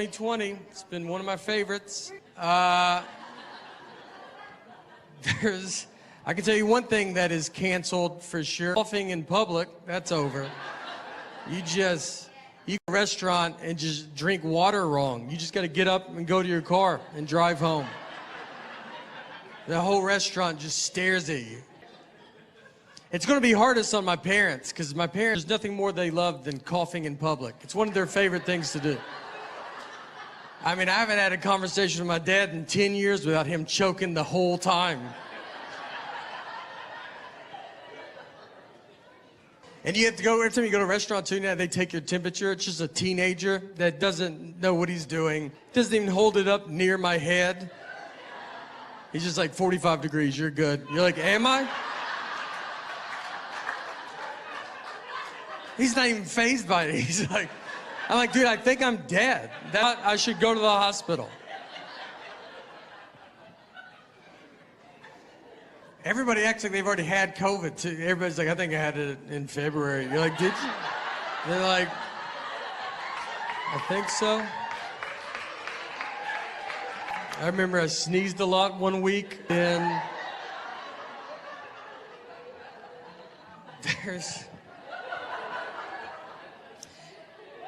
2020. It's been one of my favorites. I can tell you one thing that is canceled for sure. Coughing in public, that's over. You go to a restaurant and just drink water wrong. You just got to get up and go to your car and drive home. The whole restaurant just stares at you. It's going to be hardest on my parents, because my parents, there's nothing more they love than coughing in public. It's one of their favorite things to do. I mean, I haven't had a conversation with my dad in 10 years without him choking the whole time. And you have to go, every time you go to a restaurant too, now they take your temperature. It's just a teenager that doesn't know what he's doing. Doesn't even hold it up near my head. He's just like, 45 degrees, you're good. You're like, am I? He's not even fazed by it. He's like, I'm like, dude, I think I'm dead. I should go to the hospital. Everybody acts like they've already had COVID too. Everybody's like, I think I had it in February. You're like, did you? They're like, I think so. I remember I sneezed a lot one week, and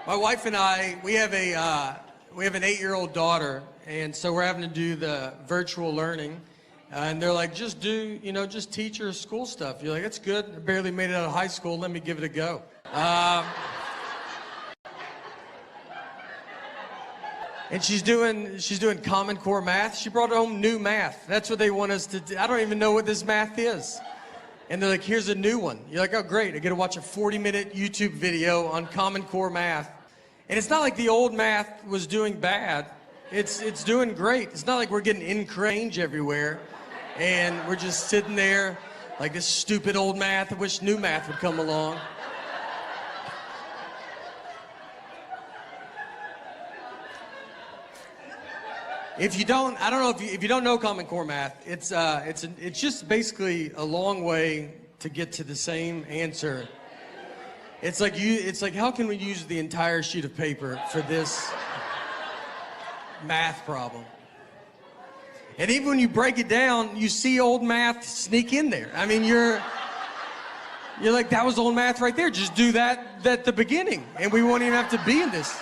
my wife and I, we have an 8-year-old daughter, and so we're having to do the virtual learning. And they're like, just teach her school stuff. You're like, that's good. I barely made it out of high school. Let me give it a go. And she's doing Common Core math. She brought home new math. That's what they want us to do. I don't even know what this math is. And they're like, here's a new one. You're like, oh, great. I get to watch a 40-minute YouTube video on Common Core math. And it's not like the old math was doing bad. It's doing great. It's not like we're getting incorrect everywhere. And we're just sitting there like this stupid old math. I wish new math would come along. If you don't know Common Core math, it's just basically a long way to get to the same answer. It's like how can we use the entire sheet of paper for this math problem? And even when you break it down, you see old math sneak in there. I mean, you're like, that was old math right there. Just do that at the beginning, and we won't even have to be in this.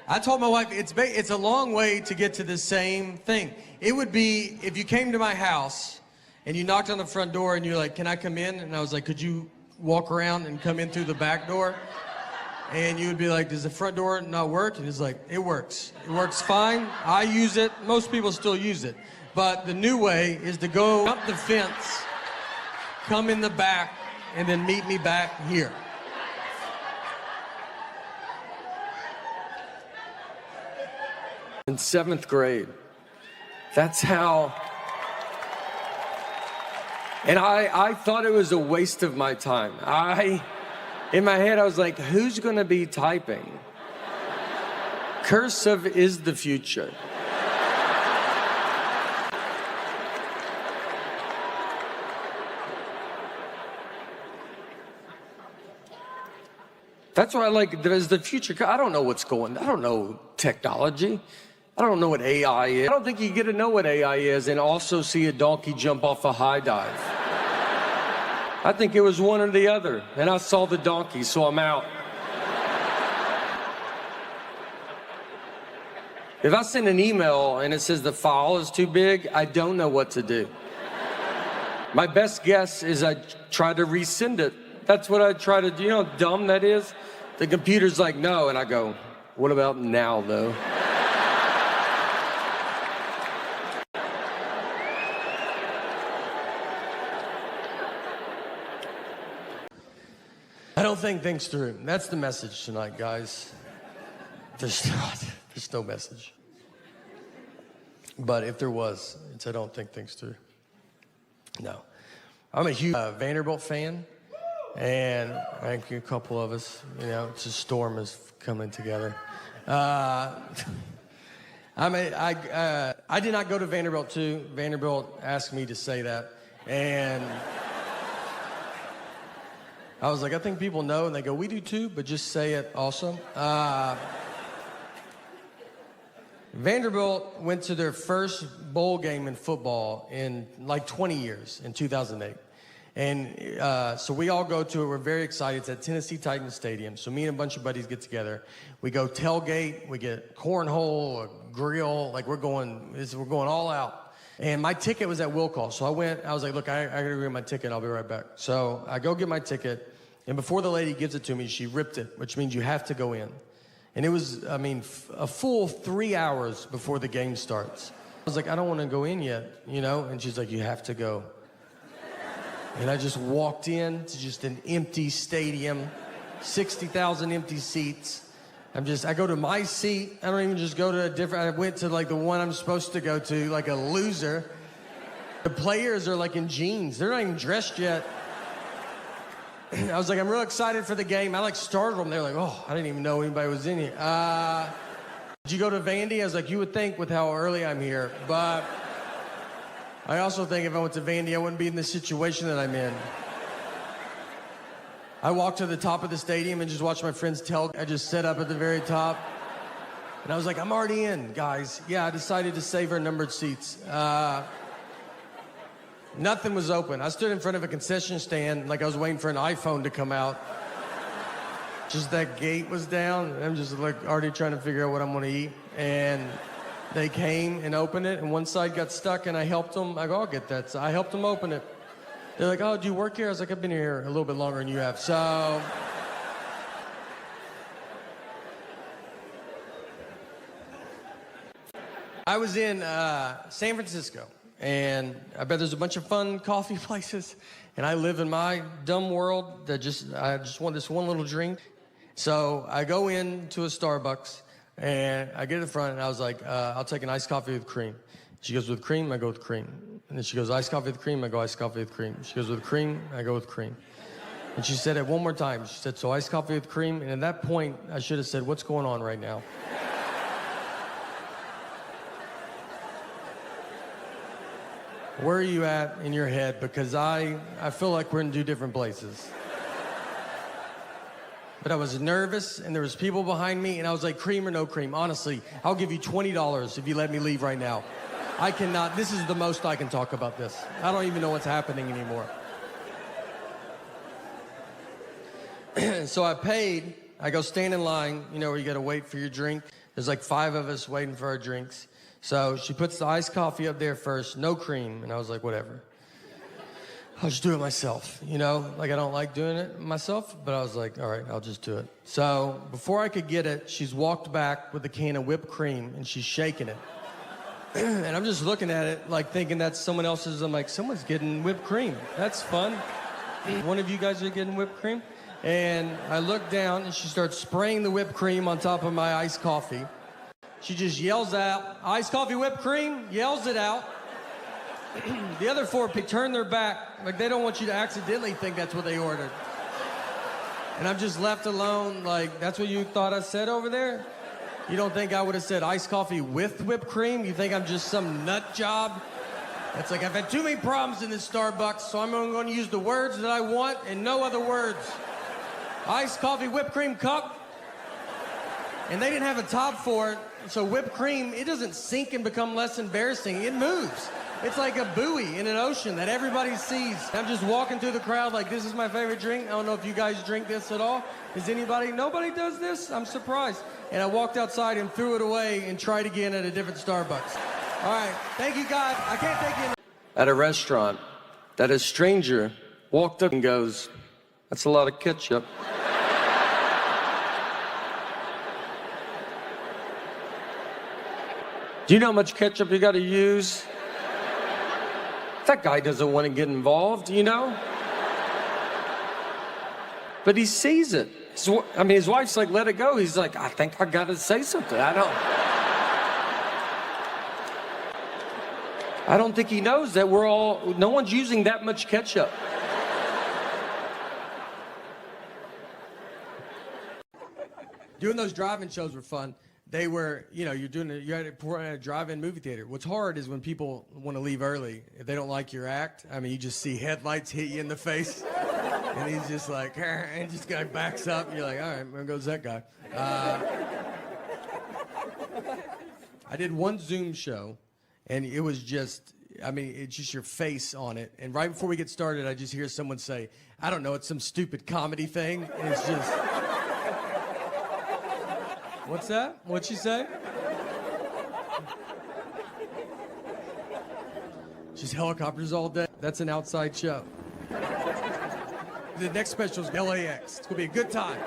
I told my wife, it's a long way to get to the same thing. It would be if you came to my house and you knocked on the front door and you're like, can I come in? And I was like, could you walk around and come in through the back door? And you would be like, does the front door not work? And he's like, it works. It works fine. I use it. Most people still use it. But the new way is to go up the fence, come in the back, and then meet me back here. In 7th grade. That's how. And I thought it was a waste of my time. In my head, I was like, who's gonna be typing? Cursive is the future. That's why I like, there's the future. I don't know what's going on. I don't know technology. I don't know what AI is. I don't think you get to know what AI is and also see a donkey jump off a high dive. I think it was one or the other, and I saw the donkey, so I'm out. If I send an email and it says the file is too big, I don't know what to do. My best guess is I try to resend it. That's what I try to do. You know how dumb that is? The computer's like, no, and I go, what about now, though? I don't think things through. That's the message tonight, guys. There's no message. But if there was, it's I don't think things through. No. I'm a huge Vanderbilt fan, and I think a couple of us, it's a storm is coming together. I did not go to Vanderbilt too. Vanderbilt asked me to say that. And I was like, I think people know, and they go, we do too, but just say it also. Vanderbilt went to their first bowl game in football in like 20 years, in 2008. And so we all go to it. We're very excited. It's at Tennessee Titans Stadium. So me and a bunch of buddies get together. We go tailgate. We get cornhole, a grill. Like we're going all out. And my ticket was at will call. So I was like, look, I gotta go get my ticket. I'll be right back. So I go get my ticket. And before the lady gives it to me, she ripped it, which means you have to go in. And it was, a full 3 hours before the game starts. I was like, I don't want to go in yet, And she's like, you have to go. And I just walked in to just an empty stadium, 60,000 empty seats. I go to my seat. I don't even just go to I went to like the one I'm supposed to go to, like a loser. The players are like in jeans. They're not even dressed yet. I was like, I'm real excited for the game. I like started them. They're like, oh, I didn't even know anybody was in here. Did you go to Vandy? I was like, you would think with how early I'm here, but I also think if I went to Vandy, I wouldn't be in the situation that I'm in. I walked to the top of the stadium and just watched my friends I just set up at the very top. And I was like, I'm already in, guys. Yeah, I decided to save our numbered seats. Nothing was open. I stood in front of a concession stand like I was waiting for an iPhone to come out. Just that gate was down. I'm just like already trying to figure out what I'm gonna eat. And they came and opened it, and one side got stuck, and I helped them. I go, I'll get that. So I helped them open it. They're like, oh, do you work here? I was like, I've been here a little bit longer than you have. So I was in San Francisco. And I bet there's a bunch of fun coffee places. And I live in my dumb world that I just want this one little drink. So I go into a Starbucks and I get to the front and I was like, I'll take an iced coffee with cream. She goes, with cream? I go with cream. And then she goes, iced coffee with cream? I go, iced coffee with cream. She goes, with cream? I go with cream. And she said it one more time. She said, so iced coffee with cream? And at that point, I should have said, what's going on right now? Where are you at in your head? Because I feel like we're in two different places. But I was nervous, and there was people behind me, and I was like, cream or no cream? Honestly, I'll give you $20 if you let me leave right now. I cannot, this is the most I can talk about this. I don't even know what's happening anymore. So I paid. I go stand in line, where you gotta wait for your drink. There's like 5 of us waiting for our drinks. So she puts the iced coffee up there first, no cream. And I was like, whatever. I'll just do it myself, Like I don't like doing it myself, but I was like, all right, I'll just do it. So before I could get it, she's walked back with a can of whipped cream and she's shaking it. And I'm just looking at it, like thinking that's someone else's. I'm like, someone's getting whipped cream. That's fun. One of you guys are getting whipped cream? And I look down and she starts spraying the whipped cream on top of my iced coffee. She just yells out, iced coffee, whipped cream, yells it out. The other 4 turn their back, like they don't want you to accidentally think that's what they ordered. And I'm just left alone, like, that's what you thought I said over there? You don't think I would have said iced coffee with whipped cream? You think I'm just some nut job? It's like, I've had too many problems in this Starbucks, so I'm going to use the words that I want and no other words. Iced coffee, whipped cream cup. And they didn't have a top for it, so whipped cream, it doesn't sink and become less embarrassing. It moves. It's like a buoy in an ocean that everybody sees. I'm just walking through the crowd like, this is my favorite drink. I don't know if you guys drink this at all. Is anybody? Nobody does this? I'm surprised. And I walked outside and threw it away and tried again at a different Starbucks. All right, thank you, God. I can't thank you. At a restaurant, that a stranger walked up and goes, that's a lot of ketchup. Do you know how much ketchup you got to use? That guy doesn't want to get involved, But he sees it. His wife's like, let it go. He's like, I think I got to say something. I don't think he knows that no one's using that much ketchup. Doing those driving shows were fun. they were, you know, you're at a drive-in movie theater. What's hard is when people want to leave early. If they don't like your act, I mean, you just see headlights hit you in the face, and he's just like, and just guy backs up, and you're like, all right, there goes that guy. I did one Zoom show, and it was just, I mean, it's just your face on it. And right before we get started, I just hear someone say, I don't know, it's some stupid comedy thing, and it's just... What's that? What'd she say? Just helicopters all day. That's an outside show. The next special is LAX. It's going to be a good time.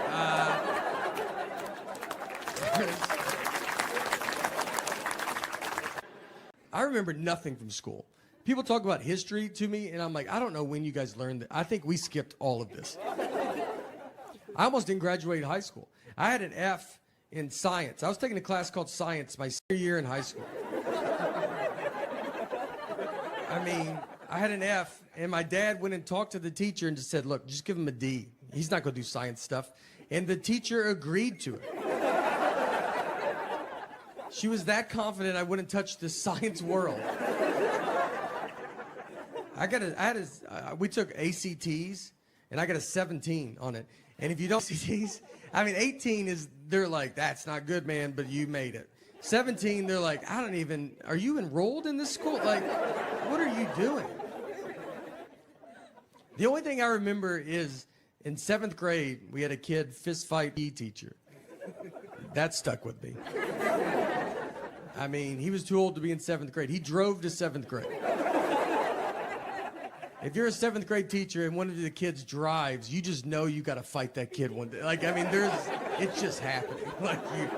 I remember nothing from school. People talk about history to me, and I'm like, I don't know when you guys learned that. I think we skipped all of this. I almost didn't graduate high school. I had an F in science. I was taking a class called science my senior year in high school. I mean, I had an F, and my dad went and talked to the teacher and just said, look, just give him a D. He's not going to do science stuff. And the teacher agreed to it. She was that confident I wouldn't touch the science world. We took ACTs, and I got a 17 on it. And if you don't ACTs, I mean, 18 is, they're like, that's not good, man, but you made it. 17, they're like, are you enrolled in this school? Like, what are you doing? The only thing I remember is in 7th grade, we had a kid fist fight PE teacher. That stuck with me. I mean, he was too old to be in 7th grade. He drove to 7th grade. If you're a 7th grade teacher and one of the kids drives, you just know you got to fight that kid one day. Like, I mean, it's just happening. Like, you.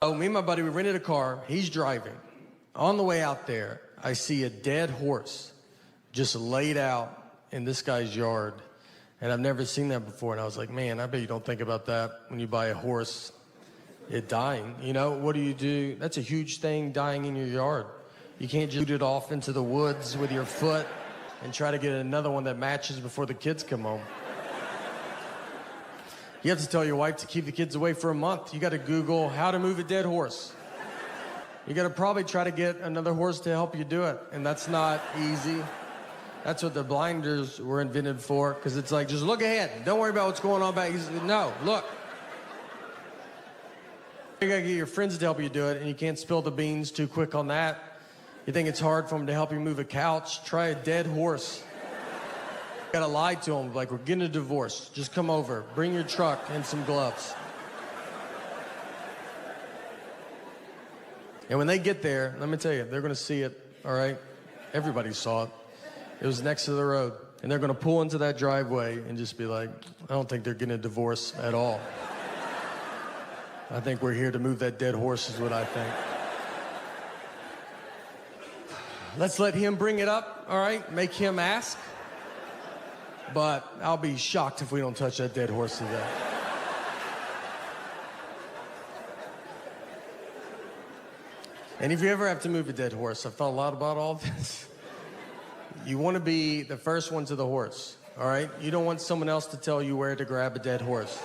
Oh, me and my buddy, we rented a car. He's driving. On the way out there, I see a dead horse just laid out in this guy's yard. And I've never seen that before. And I was like, man, I bet you don't think about that when you buy a horse, it dying. You know, what do? That's a huge thing, dying in your yard. You can't just shoot it off into the woods with your foot and try to get another one that matches before the kids come home. You have to tell your wife to keep the kids away for a month. You got to Google how to move a dead horse. You got to probably try to get another horse to help you do it. And that's not easy. That's what the blinders were invented for, because it's like, just look ahead. Don't worry about what's going on back. No, look. You got to get your friends to help you do it, and you can't spill the beans too quick on that. You think it's hard for them to help you move a couch? Try a dead horse. You gotta lie to them, like, we're getting a divorce. Just come over, bring your truck and some gloves. And when they get there, let me tell you, they're gonna see it, all right? Everybody saw it. It was next to the road. And they're gonna pull into that driveway and just be like, I don't think they're getting a divorce at all. I think we're here to move that dead horse is what I think. Let's let him bring it up, all right? Make him ask. But I'll be shocked if we don't touch that dead horse today. And if you ever have to move a dead horse, I've thought a lot about all this. You want to be the first one to the horse, all right? You don't want someone else to tell you where to grab a dead horse.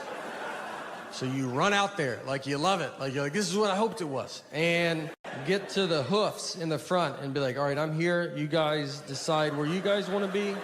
So you run out there like you love it. Like you're like, this is what I hoped it was. And get to the hoofs in the front and be like, all right, I'm here. You guys decide where you guys want to be.